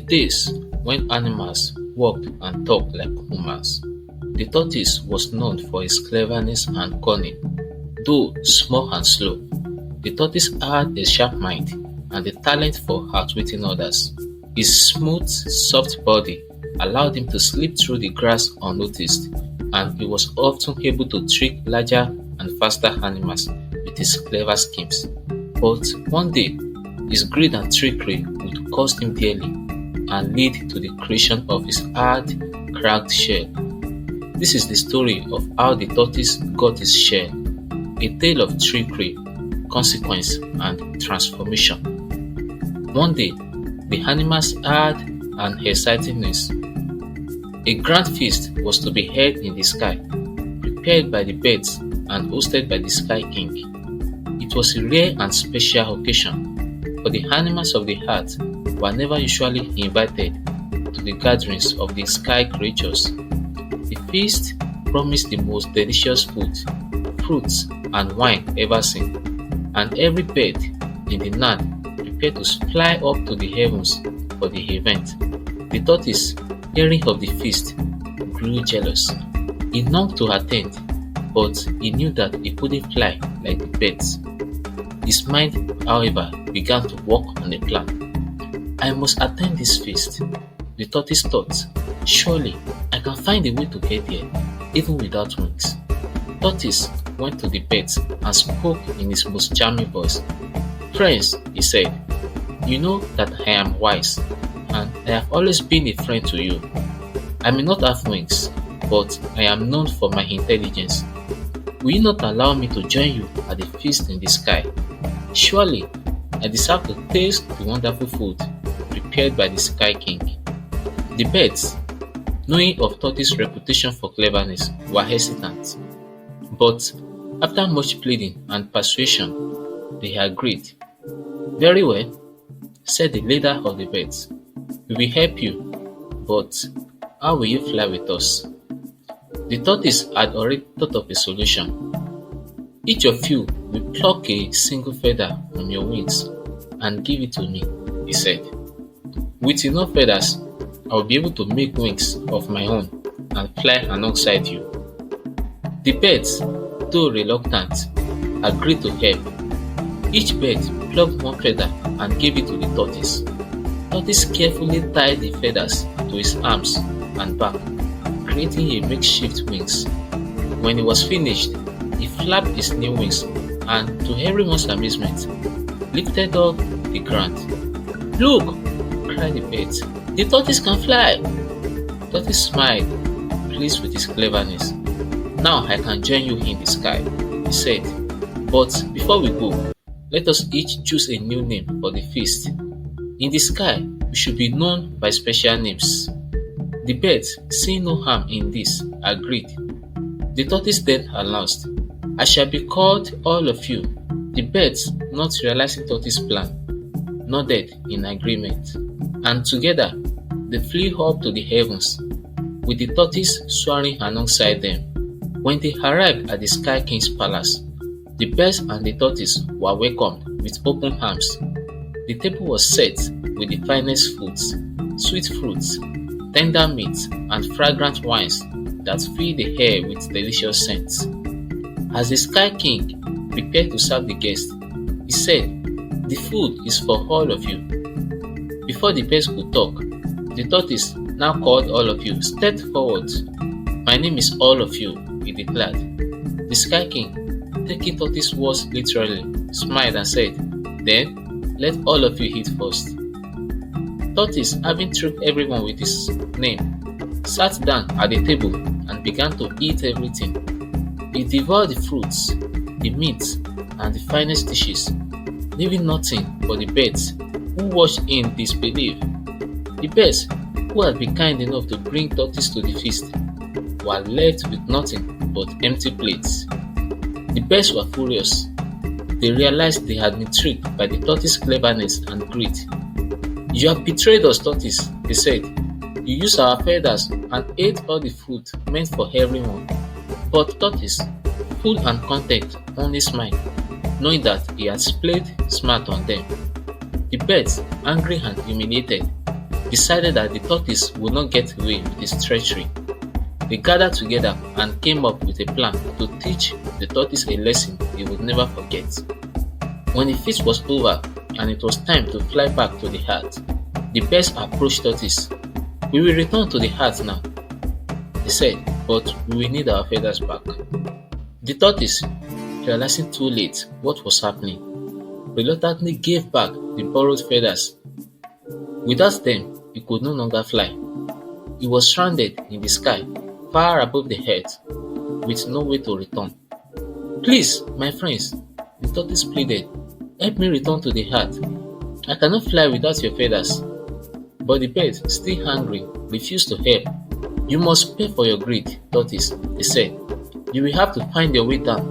the days when animals walked and talked like humans, the tortoise was known for his cleverness and cunning. Though small and slow, the tortoise had a sharp mind and the talent for outwitting others. His smooth, soft body allowed him to slip through the grass unnoticed, and he was often able to trick larger and faster animals with his clever schemes. But one day, his greed and trickery would cost him dearly and lead to the creation of his hard, cracked shell. This is the story of how the tortoise got his shell, a tale of trickery, consequence, and transformation. One day, the animals had an exciting news. A grand feast was to be held in the sky, prepared by the birds and hosted by the Sky King. It was a rare and special occasion, for the animals of the earth were never usually invited to the gatherings of the sky creatures. The feast promised the most delicious food, fruits, and wine ever seen, and every bird in the land prepared to fly up to the heavens for the event. The tortoise, hearing of the feast, grew jealous. He longed to attend, but he knew that he couldn't fly like the birds. His mind, however, began to work on a plan. I must attend this feast, the tortoise thought. Surely, I can find a way to get there, even without wings. Tortoise went to the birds and spoke in his most charming voice. Friends, he said, you know that I am wise, and I have always been a friend to you. I may not have wings, but I am known for my intelligence. Will you not allow me to join you at the feast in the sky? Surely, I deserve to taste the wonderful food prepared by the Sky King. The birds, knowing of Tortoise's reputation for cleverness, were hesitant. But after much pleading and persuasion, they agreed. Very well, said the leader of the birds. We will help you, but how will you fly with us? The tortoise had already thought of a solution. Each of you will pluck a single feather from your wings and give it to me, he said. With enough feathers, I will be able to make wings of my own and fly alongside you. The birds, though reluctant, agreed to help. Each bird plucked one feather and gave it to the tortoise. Tortoise carefully tied the feathers to his arms and back, creating a makeshift wings. When he was finished, he flapped his new wings and, to everyone's amazement, lifted off the ground. Look! cried the birds. The tortoise can fly! Tortoise smiled, pleased with his cleverness. Now I can join you in the sky, he said. But before we go, let us each choose a new name for the feast. In the sky, we should be known by special names. The birds, seeing no harm in this, agreed. The tortoise then announced, I shall be called all of you. The birds, not realizing Tortoise's plan, nodded in agreement, and together they flew up to the heavens, with the tortoise soaring alongside them. When they arrived at the Sky King's palace, the birds and the tortoise were welcomed with open arms. The table was set with the finest foods, sweet fruits, tender meats, and fragrant wines that filled the air with delicious scents. As the Sky King prepared to serve the guests, he said, the food is for all of you. Before the birds could talk, the tortoise now called all of you, stepped forward. My name is all of you, he declared. The Sky King, taking Tortoise's words literally, smiled and said, then let all of you eat first. Tortoise, having tricked everyone with his name, sat down at the table and began to eat everything. He devoured the fruits, the meat, and the finest dishes, leaving nothing for the birds, who watched in disbelief. The birds, who had been kind enough to bring Tortoise to the feast, were left with nothing but empty plates. The birds were furious. They realized they had been tricked by the tortoise's cleverness and greed. You have betrayed us, Tortoise, they said. You used our feathers and ate all the food meant for everyone. But Tortoise, full and content, only smiled, knowing that he had played smart on them. The birds, angry and humiliated, decided that the tortoise would not get away with his treachery. They gathered together and came up with a plan to teach the tortoise a lesson he would never forget. When the feast was over and it was time to fly back to the hut, the birds approached tortoise. "We will return to the hut now," they said, "but we will need our feathers back." The tortoise, realizing too late what was happening, reluctantly gave back the borrowed feathers. Without them, he could no longer fly. He was stranded in the sky, far above the earth, with no way to return. "Please, my friends," the tortoise pleaded, "help me return to the hut. I cannot fly without your feathers." But the birds, still angry, refused to help. "You must pay for your greed, tortoise," they said. "You will have to find your way down."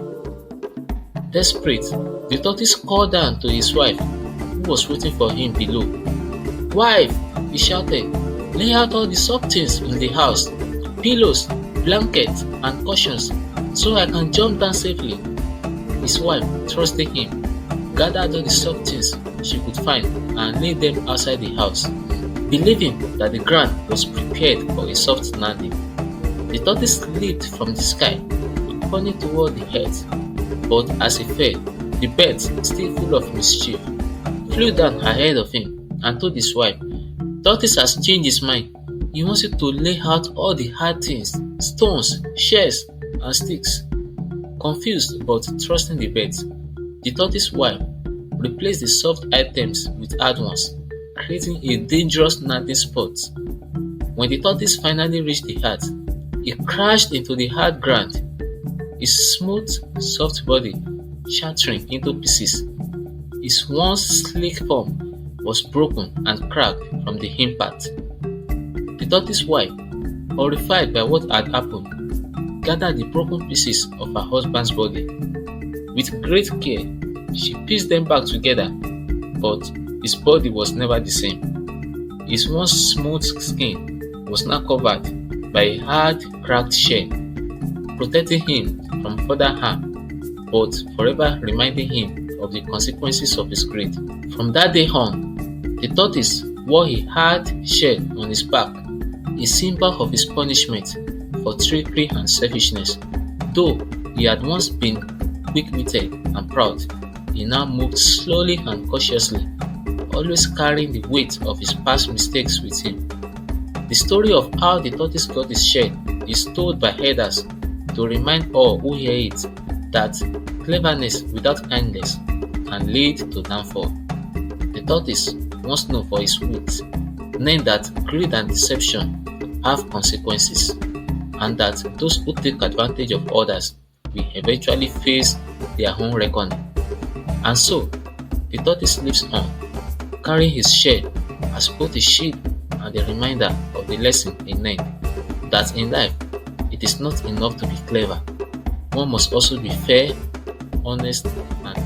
Desperate, the tortoise called down to his wife, who was waiting for him below. "Wife," he shouted, "lay out all the soft things in the house, pillows, blankets, and cushions, so I can jump down safely." His wife, trusting him, gathered all the soft things she could find and laid them outside the house, believing that the ground was prepared for a soft landing. The tortoise leaped from the sky, running toward the earth, but as he fell, the birds, still full of mischief, flew down ahead of him and told his wife, "Tortoise has changed his mind. He wants you to lay out all the hard things, stones, shells, and sticks." Confused but trusting the birds, the tortoise's wife replaced the soft items with hard ones, creating a dangerous landing spot. When the tortoise finally reached the hut, it crashed into the hard ground, his smooth, soft body shattering into pieces. His once sleek form was broken and cracked from the impact. The tortoise's wife, horrified by what had happened, gathered the broken pieces of her husband's body. With great care, she pieced them back together, but his body was never the same. His once smooth skin was now covered by a hard, cracked shell, protecting him from further harm, but forever reminding him of the consequences of his greed. From that day on, the tortoise wore a hard shell on his back, a symbol of his punishment for trickery and selfishness. Though he had once been quick-witted and proud, he now moved slowly and cautiously, always carrying the weight of his past mistakes with him. The story of how the tortoise got his shell is told by elders to remind all who hear it that cleverness without kindness can lead to downfall. The tortoise, once known for his wit, learned that greed and deception have consequences, and that those who take advantage of others will eventually face their own reckoning. And so, the tortoise lives on, carrying his shell as both a shield and a reminder of the lesson he learned, that in life, it is not enough to be clever. One must also be fair, honest, and